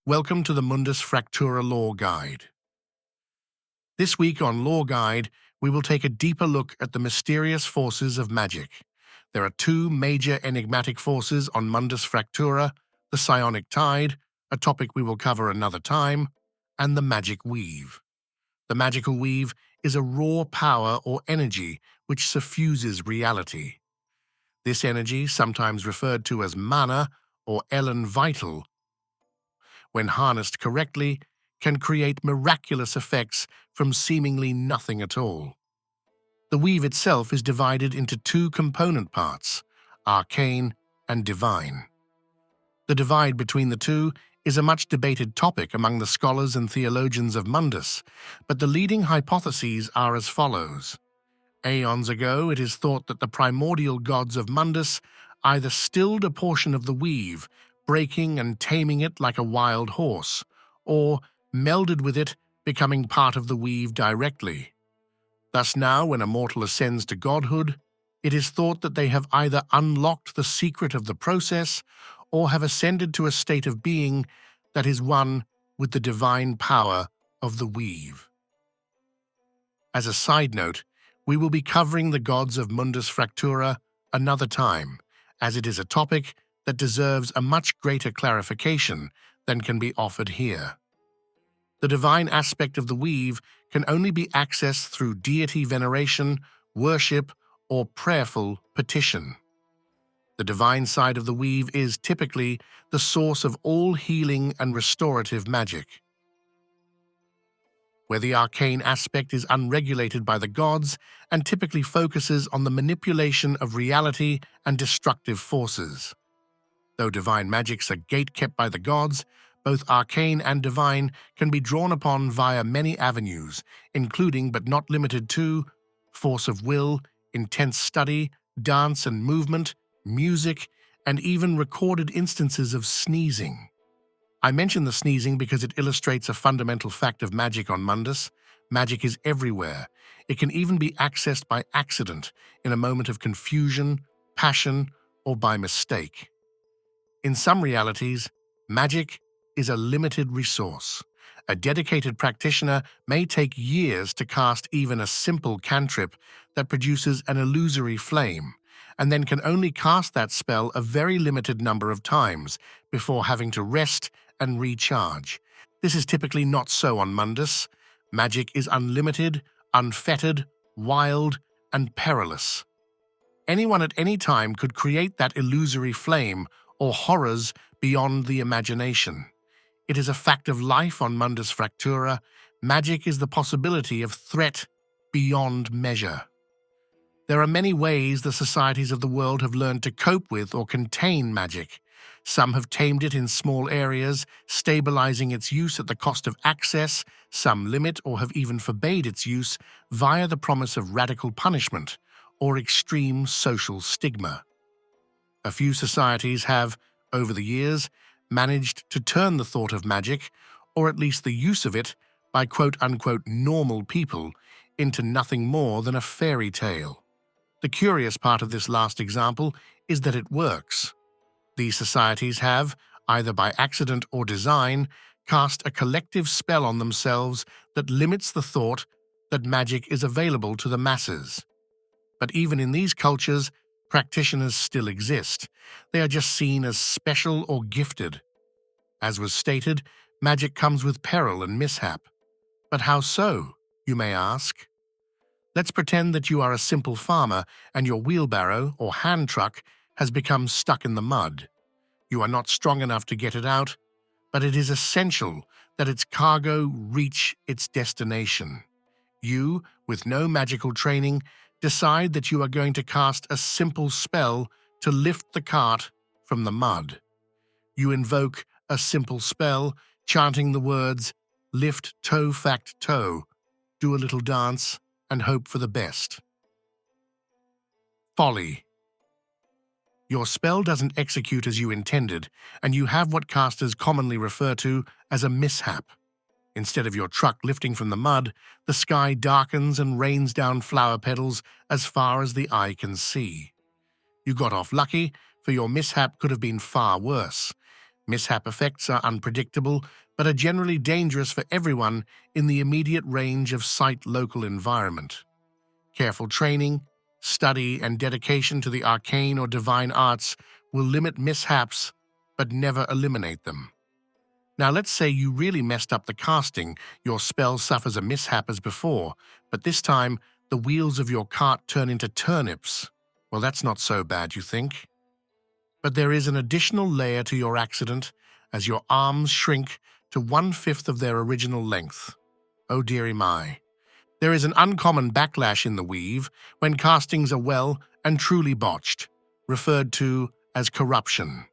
Welcome to the Mundus Fractura Lore Guide. This week on Lore Guide, we will take a deeper look at the mysterious forces of magic. There are two major enigmatic forces on Mundus Fractura: the psionic tide, a topic we will cover another time, and the magic weave. The magical weave is a raw power or energy which suffuses reality. This energy, sometimes referred to as mana or Ellen vital, when harnessed correctly, can create miraculous effects from seemingly nothing at all. The weave itself is divided into two component parts, arcane and divine. The divide between the two is a much debated topic among the scholars and theologians of Mundus, but the leading hypotheses are as follows. Aeons ago, it is thought that the primordial gods of Mundus either stilled a portion of the weave, breaking and taming it like a wild horse, or melded with it, becoming part of the weave directly. Thus now, when a mortal ascends to godhood, it is thought that they have either unlocked the secret of the process or have ascended to a state of being that is one with the divine power of the weave. As a side note, we will be covering the gods of Mundus Fractura another time, as it is a topic that deserves a much greater clarification than can be offered here. The divine aspect of the weave can only be accessed through deity veneration, worship, or prayerful petition. The divine side of the weave is typically the source of all healing and restorative magic. Where the arcane aspect is unregulated by the gods and typically focuses on the manipulation of reality and destructive forces. Though divine magics are gate-kept by the gods, both arcane and divine can be drawn upon via many avenues, including but not limited to force of will, intense study, dance and movement, music, and even recorded instances of sneezing. I mention the sneezing because it illustrates a fundamental fact of magic on Mundus. Magic is everywhere. It can even be accessed by accident, in a moment of confusion, passion, or by mistake. In some realities, magic is a limited resource. A dedicated practitioner may take years to cast even a simple cantrip that produces an illusory flame, and then can only cast that spell a very limited number of times before having to rest and recharge. This is typically not so on Mundus. Magic is unlimited, unfettered, wild, and perilous. Anyone at any time could create that illusory flame or horrors beyond the imagination. It is a fact of life on Mundus Fractura. Magic is the possibility of threat beyond measure. There are many ways the societies of the world have learned to cope with or contain magic. Some have tamed it in small areas, stabilizing its use at the cost of access. Some limit or have even forbade its use via the promise of radical punishment or extreme social stigma. A few societies have, over the years, managed to turn the thought of magic, or at least the use of it, by quote-unquote normal people, into nothing more than a fairy tale. The curious part of this last example is that it works. These societies have, either by accident or design, cast a collective spell on themselves that limits the thought that magic is available to the masses. But even in these cultures, practitioners still exist. They are just seen as special or gifted. As was stated, magic comes with peril and mishap. But how so, you may ask? Let's pretend that you are a simple farmer and your wheelbarrow or hand truck has become stuck in the mud. You are not strong enough to get it out, but it is essential that its cargo reach its destination. You, with no magical training, decide that you are going to cast a simple spell to lift the cart from the mud. You invoke a simple spell, chanting the words, "Lift toe fact toe," do a little dance, and hope for the best. Folly. Your spell doesn't execute as you intended, and you have what casters commonly refer to as a mishap. Instead of your truck lifting from the mud, the sky darkens and rains down flower petals as far as the eye can see. You got off lucky, for your mishap could have been far worse. Mishap effects are unpredictable, but are generally dangerous for everyone in the immediate range of site local environment. Careful training, study, and dedication to the arcane or divine arts will limit mishaps, but never eliminate them. Now let's say you really messed up the casting, your spell suffers a mishap as before, but this time the wheels of your cart turn into turnips. Well, that's not so bad, you think? But there is an additional layer to your accident as your arms shrink to 1/5 of their original length. Oh dearie my. There is an uncommon backlash in the weave when castings are well and truly botched, referred to as corruption.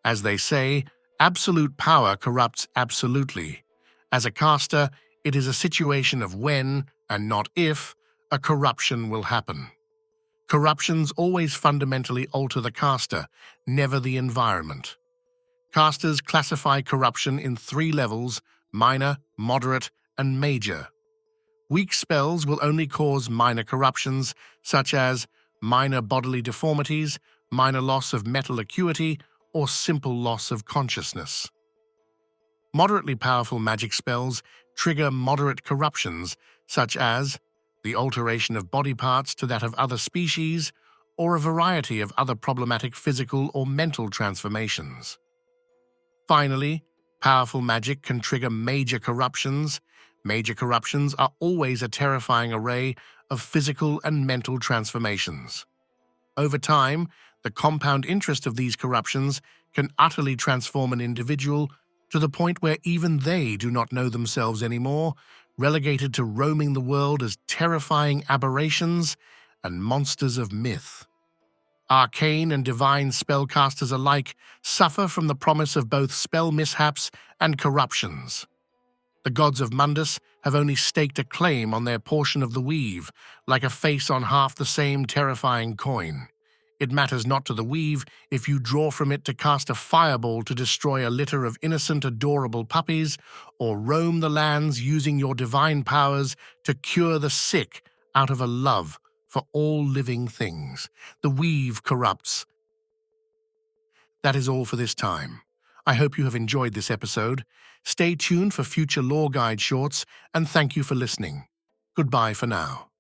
As they say, absolute power corrupts absolutely. As a caster, it is a situation of when, and not if, a corruption will happen. Corruptions always fundamentally alter the caster, never the environment. Casters classify corruption in 3 levels: minor, moderate, and major. Weak spells will only cause minor corruptions, such as minor bodily deformities, minor loss of mental acuity, or simple loss of consciousness. Moderately powerful magic spells trigger moderate corruptions, such as the alteration of body parts to that of other species, or a variety of other problematic physical or mental transformations. Finally, powerful magic can trigger major corruptions. Major corruptions are always a terrifying array of physical and mental transformations. Over time, the compound interest of these corruptions can utterly transform an individual to the point where even they do not know themselves anymore, relegated to roaming the world as terrifying aberrations and monsters of myth. Arcane and divine spellcasters alike suffer from the promise of both spell mishaps and corruptions. The gods of Mundus have only staked a claim on their portion of the weave, like a face on half the same terrifying coin. It matters not to the weave if you draw from it to cast a fireball to destroy a litter of innocent, adorable puppies, or roam the lands using your divine powers to cure the sick out of a love for all living things. The weave corrupts. That is all for this time. I hope you have enjoyed this episode. Stay tuned for future Lore Guide shorts, and thank you for listening. Goodbye for now.